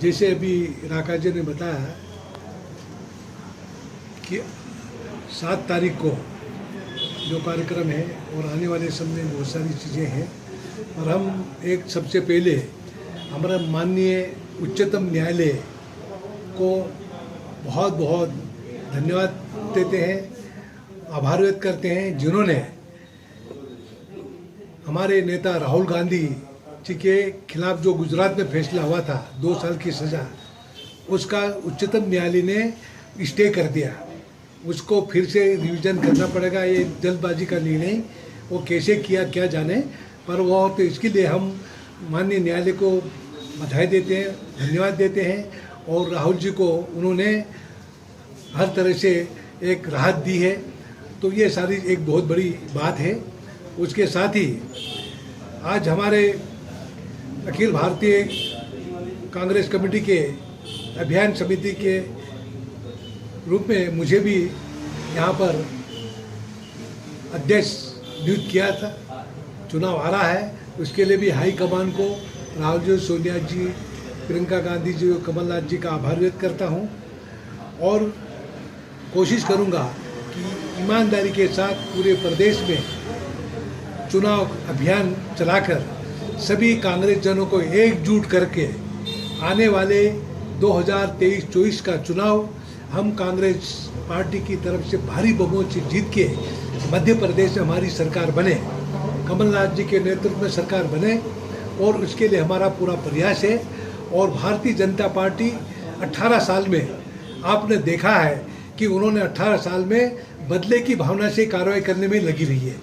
जैसे अभी राका जी ने बताया कि 7 तारीख को जो कार्यक्रम है और आने वाले समय में बहुत सारी चीज़ें हैं, और हम एक सबसे पहले हमारा माननीय उच्चतम न्यायालय को बहुत बहुत धन्यवाद देते हैं, आभार व्यक्त करते हैं, जिन्होंने हमारे नेता राहुल गांधी जी के खिलाफ जो गुजरात में फैसला हुआ था 2 साल की सज़ा, उसका उच्चतम न्यायालय ने स्टे कर दिया। उसको फिर से रिवीजन करना पड़ेगा। ये जल्दबाजी का निर्णय वो कैसे किया क्या जाने, पर वो तो इसके लिए हम माननीय न्यायालय को बधाई देते हैं, धन्यवाद देते हैं। और राहुल जी को उन्होंने हर तरह से एक राहत दी है, तो ये सारी एक बहुत बड़ी बात है। उसके साथ ही आज हमारे अखिल भारतीय कांग्रेस कमेटी के अभियान समिति के रूप में मुझे भी यहाँ पर अध्यक्ष नियुक्त किया था। चुनाव आ रहा है, उसके लिए भी हाई कमान को राहुल जी, सोनिया जी, प्रियंका गांधी जी और कमलनाथ जी का आभार व्यक्त करता हूँ, और कोशिश करूँगा कि ईमानदारी के साथ पूरे प्रदेश में चुनाव अभियान चलाकर सभी कांग्रेस जनों को एकजुट करके आने वाले 2023-24 का चुनाव हम कांग्रेस पार्टी की तरफ से भारी बहुमत से जीत के मध्य प्रदेश में हमारी सरकार बने, कमलनाथ जी के नेतृत्व में सरकार बने, और उसके लिए हमारा पूरा प्रयास है। और भारतीय जनता पार्टी 18 साल में आपने देखा है कि उन्होंने 18 साल में बदले की भावना से कार्रवाई करने में लगी रही है।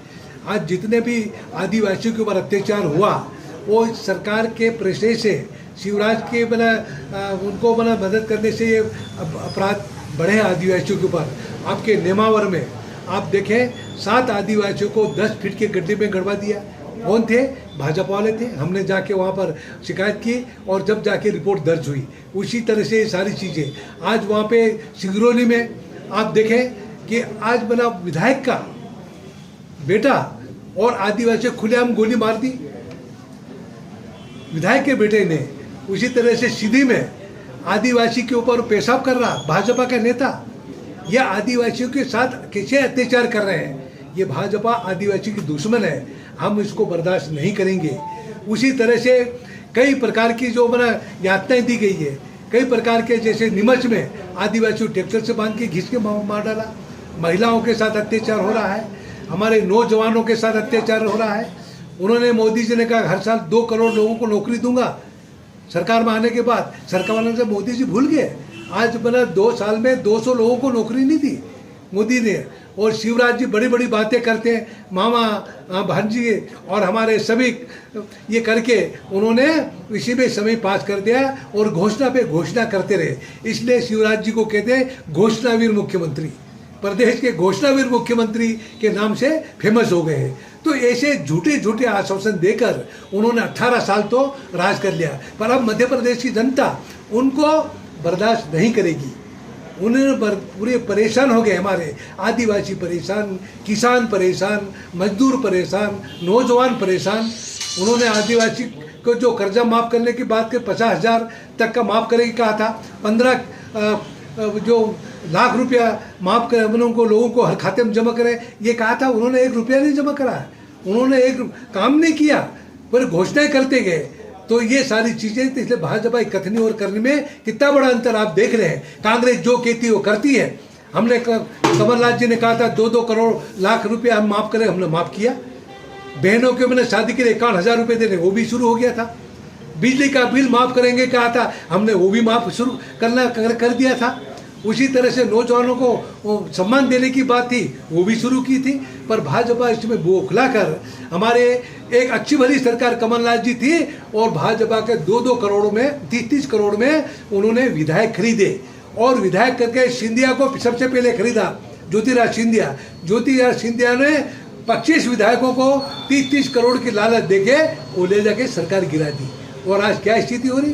आज जितने भी आदिवासियों के ऊपर अत्याचार हुआ, वो सरकार के प्रेशर से, शिवराज के उनको मदद करने से ये अपराध बढ़े आदिवासियों के ऊपर। आपके नेमावर में आप देखें 7 आदिवासियों को 10 फीट के गड्ढे में गड़वा दिया। कौन थे? भाजपा वाले थे। हमने जाके वहाँ पर शिकायत की और जब जाके रिपोर्ट दर्ज हुई, उसी तरह से ये सारी चीज़ें आज वहाँ पे सिंगरौली में आप देखें कि आज विधायक का बेटा और आदिवासी खुलेआम गोली मार दी विधायक के बेटे ने। उसी तरह से सीधी में आदिवासी के ऊपर पेशाब कर रहा भाजपा का नेता। यह आदिवासियों के साथ कैसे अत्याचार कर रहे हैं? ये भाजपा आदिवासी की दुश्मन है, हम इसको बर्दाश्त नहीं करेंगे। उसी तरह से कई प्रकार की जो यातनाएं दी गई है, कई प्रकार के, जैसे नीमच में आदिवासियों ट्रैक्टर से बांध के घिस के मार डाला, महिलाओं के साथ अत्याचार हो रहा है, हमारे नौजवानों के साथ अत्याचार हो रहा है। उन्होंने, मोदी जी ने कहा हर साल 2 करोड़ लोगों को नौकरी दूंगा सरकार में आने के बाद। सरकार वालों से मोदी जी भूल गए। आज 2 साल में 200 लोगों को नौकरी नहीं दी मोदी ने। और शिवराज जी बड़ी बड़ी बातें करते हैं, मामा भांजी और हमारे सभी, ये करके उन्होंने इसी में समय पास कर दिया और घोषणा पे घोषणा करते रहे। इसलिए शिवराज जी को कहते हैं घोषणावीर मुख्यमंत्री, प्रदेश के घोषणावीर मुख्यमंत्री के नाम से फेमस हो गए हैं। तो ऐसे झूठे झूठे आश्वासन देकर उन्होंने 18 साल तो राज कर लिया, पर अब मध्य प्रदेश की जनता उनको बर्दाश्त नहीं करेगी। उन्हें पूरे परेशान हो गए, हमारे आदिवासी परेशान, किसान परेशान, मजदूर परेशान, नौजवान परेशान। उन्होंने आदिवासी को जो कर्जा माफ़ करने की बात की 50,000 तक का माफ़ करेगी कहा था, 15 जो लाख रुपया माफ़ कर उनको लोगों को हर खाते में जमा करें ये कहा था। उन्होंने 1 रुपया नहीं जमा करा, उन्होंने एक काम नहीं किया, पर घोषणाएं करते गए। तो ये सारी चीज़ें, तो इसलिए भाजपा की कथनी और करने में कितना बड़ा अंतर आप देख रहे हैं। कांग्रेस जो कहती है वो करती है। हमने कमलनाथ जी ने कहा था 2-2 करोड़ लाख रुपया हम माफ़ करें, हमने माफ़ किया। बहनों के मैंने शादी के लिए 51,000 रुपये देने, वो भी शुरू हो गया था। बिजली का बिल माफ़ करेंगे कहा था, हमने वो भी माफ़ शुरू करना कर दिया था। उसी तरह से नौजवानों को सम्मान देने की बात थी, वो भी शुरू की थी। पर भाजपा इसमें बौखला कर, हमारे एक अच्छी भली सरकार कमलनाथ जी थी और भाजपा के 2-2 करोड़ में 30-30 करोड़ में उन्होंने विधायक खरीदे, और विधायक करके सिंधिया को सबसे पहले खरीदा, ज्योतिराज सिंधिया ने 25 विधायकों को 30-30 करोड़ की लालच देके वो ले जाके सरकार गिरा दी। और आज क्या स्थिति हो रही?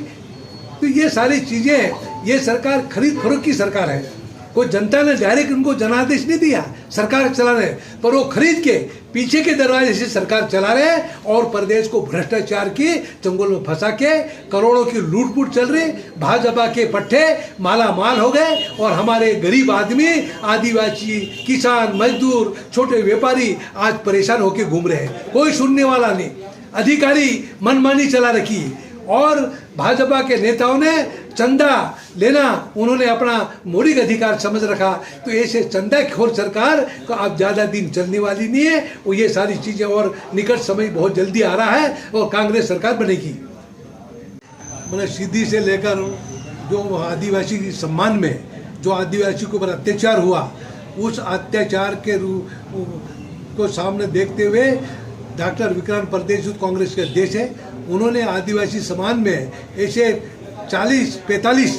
तो ये सारी चीज़ें, ये सरकार खरीद फरोख्त की सरकार है। कोई जनता ने डायरेक्ट उनको जनादेश नहीं दिया सरकार चलाने, पर वो खरीद के पीछे के दरवाजे से सरकार चला रहे हैं और प्रदेश को भ्रष्टाचार की चंगुल में फंसा के करोड़ों की लूटपूट चल रही। भाजपा के पट्टे माला माल हो गए और हमारे गरीब आदमी, आदिवासी, किसान, मजदूर, छोटे व्यापारी आज परेशान होकर घूम रहे हैं। कोई सुनने वाला नहीं, अधिकारी मनमानी चला रखी और भाजपा के नेताओं ने चंदा लेना उन्होंने अपना मौलिक अधिकार समझ रखा। तो ऐसे चंदाखोर सरकार को अब ज़्यादा दिन चलने वाली नहीं है। वो ये सारी चीज़ें और निकट समय बहुत जल्दी आ रहा है और कांग्रेस सरकार बनेगी। मतलब सीधी से लेकर जो आदिवासी के सम्मान में जो आदिवासी के ऊपर अत्याचार हुआ, उस अत्याचार के को सामने देखते हुए डॉक्टर विक्रांत प्रदेश कांग्रेस के अध्यक्ष है, उन्होंने आदिवासी समाज में ऐसे 40-45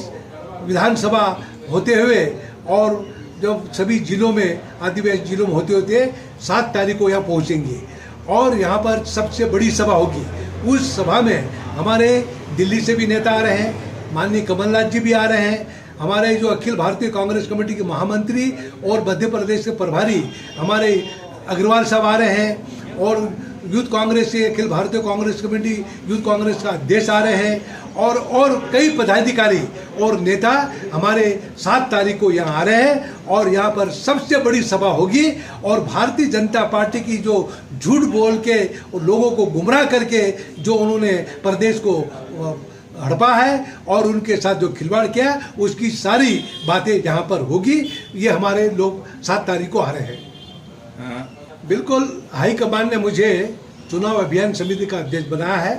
विधानसभा होते हुए और जब सभी जिलों में आदिवासी जिलों में होते होते 7 तारीख को यहाँ पहुँचेंगे और यहाँ पर सबसे बड़ी सभा होगी। उस सभा में हमारे दिल्ली से भी नेता आ रहे हैं, माननीय कमलनाथ जी भी आ रहे हैं, हमारे जो अखिल भारतीय कांग्रेस कमेटी के महामंत्री और मध्य प्रदेश के प्रभारी हमारे अग्रवाल साहब आ रहे हैं और यूथ कांग्रेस से अखिल भारतीय कांग्रेस कमेटी यूथ कांग्रेस का अध्यक्ष आ रहे हैं और कई पदाधिकारी और नेता हमारे 7 तारीख को यहाँ आ रहे हैं और यहाँ पर सबसे बड़ी सभा होगी। और भारतीय जनता पार्टी की जो झूठ बोल के लोगों को गुमराह करके जो उन्होंने प्रदेश को हड़पा है और उनके साथ जो खिलवाड़ किया, उसकी सारी बातें यहाँ पर होगी। ये हमारे लोग 7 तारीख को आ रहे हैं। बिल्कुल, हाईकमान ने मुझे चुनाव अभियान समिति का अध्यक्ष बनाया है,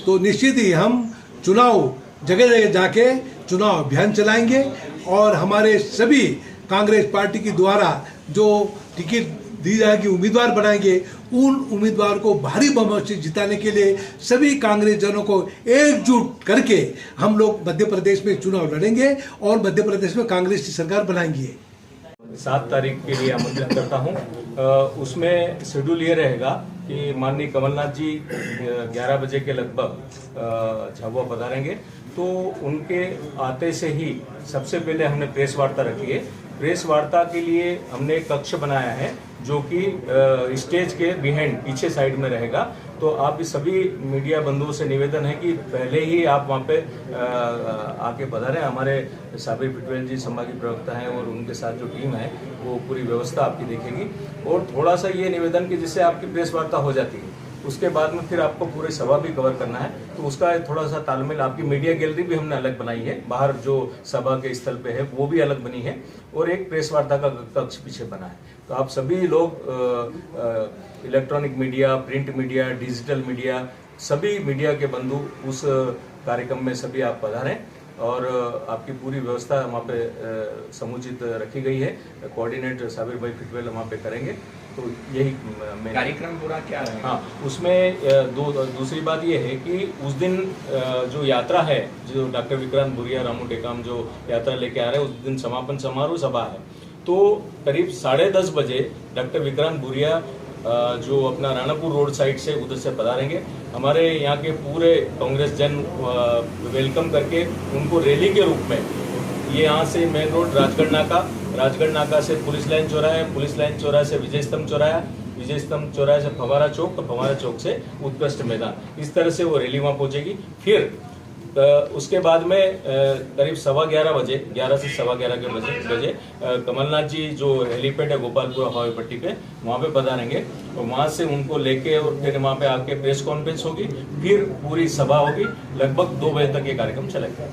तो निश्चित ही हम चुनाव जगह जगह जाके चुनाव अभियान चलाएंगे और हमारे सभी कांग्रेस पार्टी के द्वारा जो टिकट दी जाएगी उम्मीदवार बनाएंगे, उन उम्मीदवार को भारी बहुमत से जिताने के लिए सभी कांग्रेस जनों को एकजुट करके हम लोग मध्य प्रदेश में चुनाव लड़ेंगे और मध्य प्रदेश में कांग्रेस की सरकार बनाएंगे। 7 तारीख के लिए आमंत्रण करता हूं। उसमें शेड्यूल ये रहेगा कि माननीय कमलनाथ जी 11 बजे के लगभग झाबुआ पधारेंगे। तो उनके आते से ही सबसे पहले हमने प्रेस वार्ता रखी है। प्रेस वार्ता के लिए हमने एक कक्ष बनाया है जो कि स्टेज के बिहाइंड पीछे साइड में रहेगा। तो आप सभी मीडिया बंधुओं से निवेदन है कि पहले ही आप वहाँ पे आके पधारें। हमारे साबिर पिटवेल जी संभागीय प्रवक्ता हैं और उनके साथ जो टीम है वो पूरी व्यवस्था आपकी देखेगी। और थोड़ा सा ये निवेदन कि जिससे आपकी प्रेस वार्ता हो जाती है, उसके बाद में फिर आपको पूरे सभा भी कवर करना है, तो उसका थोड़ा सा तालमेल। आपकी मीडिया गैलरी भी हमने अलग बनाई है, बाहर जो सभा के स्थल पे है वो भी अलग बनी है और एक प्रेस वार्ता का कक्ष पीछे बना है। तो आप सभी लोग electronic media, print media, digital media, सभी मीडिया के बंधु उस कार्यक्रम में सभी आप पधारें और आपकी पूरी व्यवस्था वहाँ पे समुचित रखी गई है। कोऑर्डिनेटर साबिर भाई पिटवेल वहाँ पे करेंगे। तो यही कार्यक्रम पूरा क्या है? हाँ, उसमें दूसरी बात ये है कि उस दिन जो यात्रा है, जो डॉक्टर विक्रांत भूरिया रामू टेकाम जो यात्रा लेके आ रहे हैं, उस दिन समापन समारोह सभा है। तो करीब 10:30 बजे डॉक्टर विक्रांत भूरिया जो अपना राणापुर रोड साइड से उधर से पधारेंगे। हमारे यहाँ के पूरे कांग्रेस जन वेलकम करके उनको रैली के रूप में ये यहाँ से मेन रोड राजगढ़ नाका से पुलिस लाइन चौराहा से विजय स्तंभ चौराहे से फवारा चौक और फवारा चौक से उत्कृष्ट मैदान, इस तरह से वो रैली वहाँ पहुँचेगी। फिर उसके बाद में करीब 11:15 बजे 11 से 11:15 के बजे कमलनाथ जी जो हेलीपैड है गोपालपुरा हवाई पट्टी पे, वहाँ पे पधारेंगे और वहाँ से उनको लेके और फिर वहाँ पे आके प्रेस कॉन्फ्रेंस होगी, फिर पूरी सभा होगी। लगभग 2 बजे तक ये कार्यक्रम चलेगा।